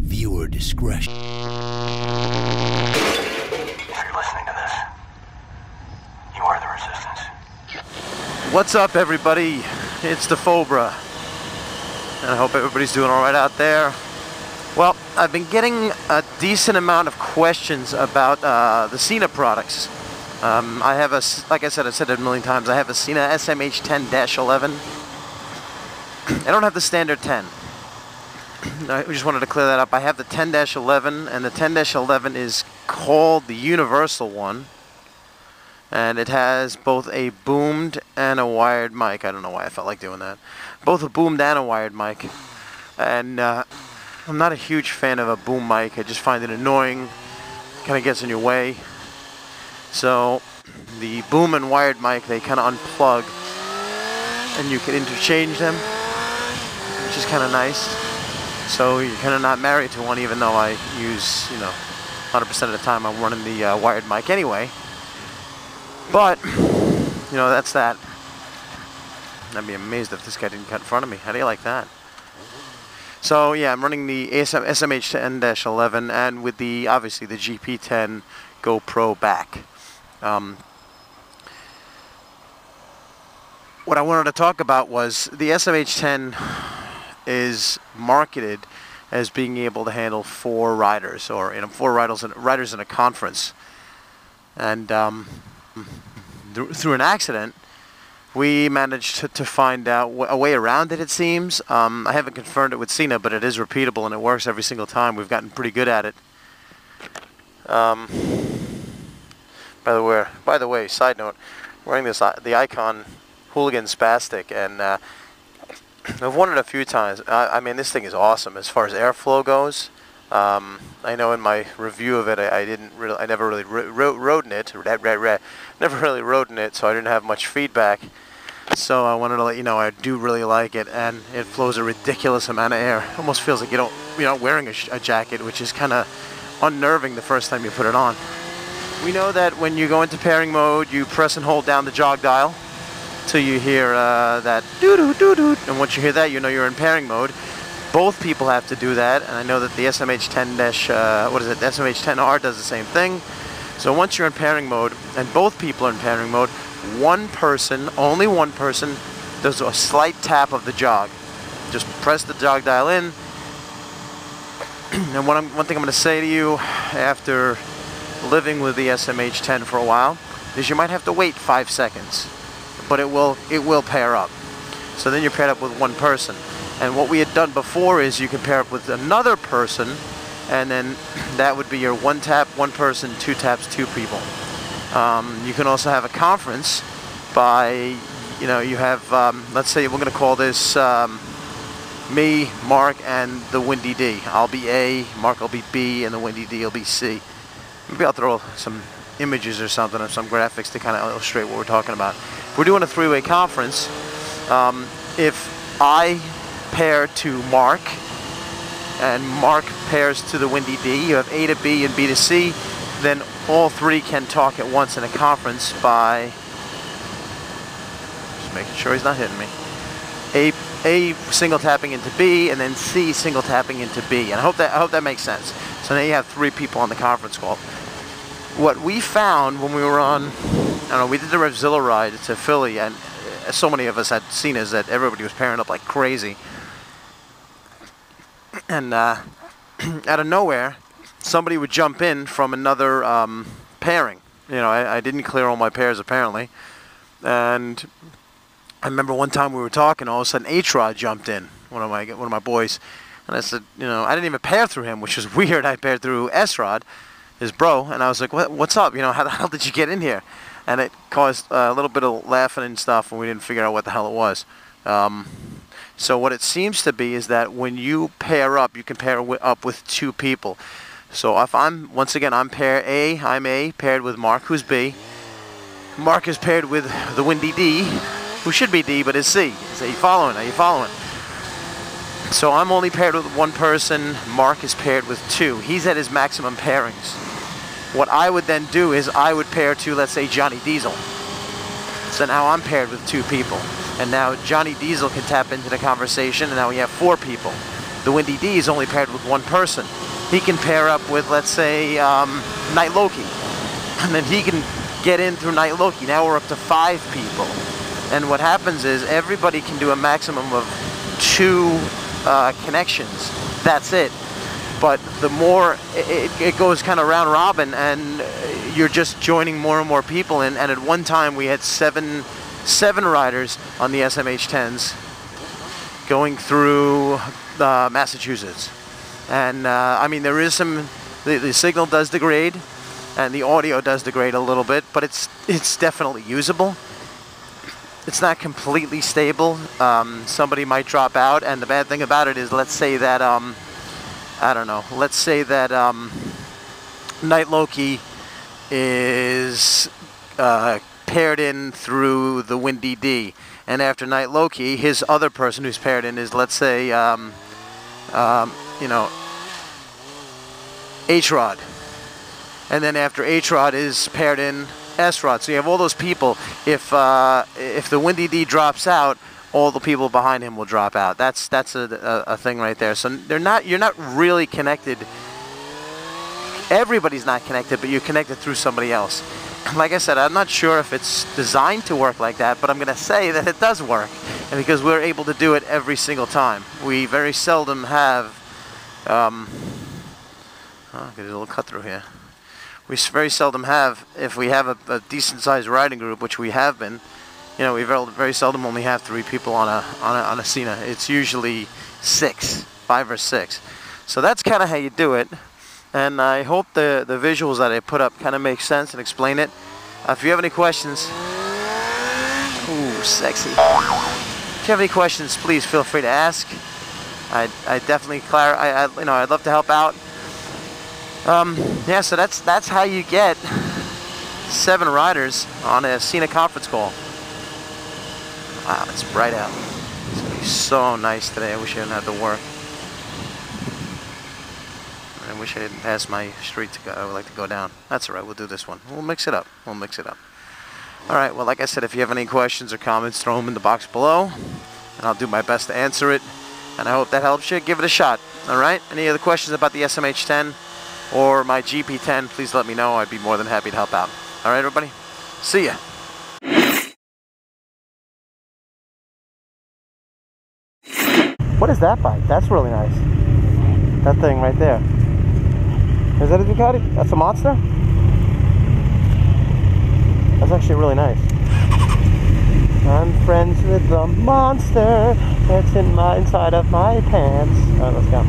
Viewer discretion. If you're listening to this, you are the resistance. What's up, everybody? It's dafobra, and I hope everybody's doing all right out there. Well, I've been getting a decent amount of questions about the Sena products. I have like I said, I've said it a million times, I have a Sena SMH10-11. I don't have the standard 10. I just wanted to clear that up. I have the 10-11, and the 10-11 is called the universal one. And it has both a boomed and a wired mic. I don't know why I felt like doing that. Both a boomed and a wired mic. And I'm not a huge fan of a boom mic. I just find it annoying. Kind of gets in your way. So the boom and wired mic, they kind of unplug. And you can interchange them, which is kind of nice. So you're kind of not married to one, even though I use, 100% of the time I'm running the wired mic anyway. But, that's that. I'd be amazed if this guy didn't cut in front of me. How do you like that? So, yeah, I'm running the SMH10-11 and with obviously the GP10 GoPro back. What I wanted to talk about was the SMH10 is marketed as being able to handle 4 riders, or 4 riders in a conference. And through an accident, we managed to find out a way around it, it seems. I haven't confirmed it with Sena, but it is repeatable and it works every single time. We've gotten pretty good at it. By the way, side note, wearing the Icon Hooligan Spastic, and I've worn it a few times. I mean, this thing is awesome as far as airflow goes. I know in my review of it, I never really rode in it, so I didn't have much feedback. So I wanted to let you know I do really like it, and it flows a ridiculous amount of air. Almost feels like you're not wearing a jacket, which is kind of unnerving the first time you put it on. We know that when you go into pairing mode, you press and hold down the jog dial till you hear that doo-doo-doo-doo, and once you hear that, you know you're in pairing mode. Both people have to do that, and I know that the SMH10-R does the same thing. So once you're in pairing mode, and both people are in pairing mode, only one person, does a slight tap of the jog. Just press the jog dial in. And one thing I'm going to say to you after living with the SMH10 for a while is you might have to wait 5 seconds, but it will pair up. So then you're paired up with one person. And what we had done before is you can pair up with another person, and then that would be your 1 tap, 1 person, 2 taps, 2 people. You can also have a conference by, you have, let's say we're going to call this me, Mark, and the Windy D. I'll be A, Mark will be B, and the Windy D will be C. Maybe I'll throw some images or something, or some graphics to kind of illustrate what we're talking about. If we're doing a 3-way conference, if I pair to Mark, and Mark pairs to the Windy D, you have A to B and B to C, then all 3 can talk at once in a conference by just making sure he's not hitting me. A single tapping into B, and then C single tapping into B. And I hope that makes sense. So now you have 3 people on the conference call. What we found when we were on, we did the Revzilla ride to Philly, and so many of us had seen is that everybody was pairing up like crazy. And out of nowhere, somebody would jump in from another pairing. I didn't clear all my pairs apparently. And I remember one time we were talking, all of a sudden H-Rod jumped in, one of my boys. And I said, I didn't even pair through him, which was weird. I paired through S-Rod, his bro, and I was like, what's up? How the hell did you get in here? And it caused a little bit of laughing and stuff, and we didn't figure out what the hell it was. So what it seems to be is that when you pair up, you can pair up with 2 people. So if I'm pair A, I'm A, paired with Mark, who's B. Mark is paired with the Windy D, who should be D, but is C. So are you following? Are you following? So I'm only paired with 1 person. Mark is paired with 2. He's at his maximum pairings. What I would then do is I would pair to, let's say, Johnny Diesel. So now I'm paired with 2 people. And now Johnny Diesel can tap into the conversation, and now we have 4 people. The Windy D is only paired with one person. He can pair up with, let's say, Night Loki, and then he can get in through Night Loki. Now we're up to 5 people, and what happens is everybody can do a maximum of 2 connections. That's it. But the more it goes kind of round robin, and you're just joining more and more people in. And at one time we had seven riders on the SMH10s going through Massachusetts. And I mean, there is some, the signal does degrade and the audio does degrade a little bit, but it's definitely usable. It's not completely stable. Somebody might drop out, and the bad thing about it is, let's say that I don't know, let's say that Night Loki is paired in through the Windy D, and after Night Loki, his other person who's paired in is, let's say, you know, H-Rod, and then after H-Rod is paired in S-Rod. So you have all those people. If the Windy D drops out, all the people behind him will drop out. That's a thing right there. So you're not really connected. Everybody's not connected, but you're connected through somebody else. Like I said, I'm not sure if it's designed to work like that, but I'm going to say that it does work, and because we're able to do it every single time. We very seldom have. Oh, get a little cut through here. We very seldom have, if we have a decent-sized riding group, which we have been. You know, we very seldom only have 3 people on a Sena. It's usually 5 or 6. So that's kind of how you do it. And I hope the visuals that I put up kind of make sense and explain it. If you have any questions, ooh, sexy. If you have any questions, please feel free to ask. I definitely you know, I'd love to help out. Yeah, so that's how you get 7 riders on a Sena conference call. Wow, it's bright out. It's going to be so nice today. I wish I didn't have to work. I wish I didn't pass my street to go. I would like to go down. That's all right. We'll do this one. We'll mix it up. All right. Well, like I said, if you have any questions or comments, throw them in the box below, and I'll do my best to answer it. And I hope that helps you. Give it a shot. All right? Any other questions about the SMH10 or my GP10, please let me know. I'd be more than happy to help out. All right, everybody? See ya. What is that bike? That's really nice. That thing right there. Is that a Ducati? That's a Monster? That's actually really nice. I'm friends with the monster that's inside of my pants. Alright, let's go.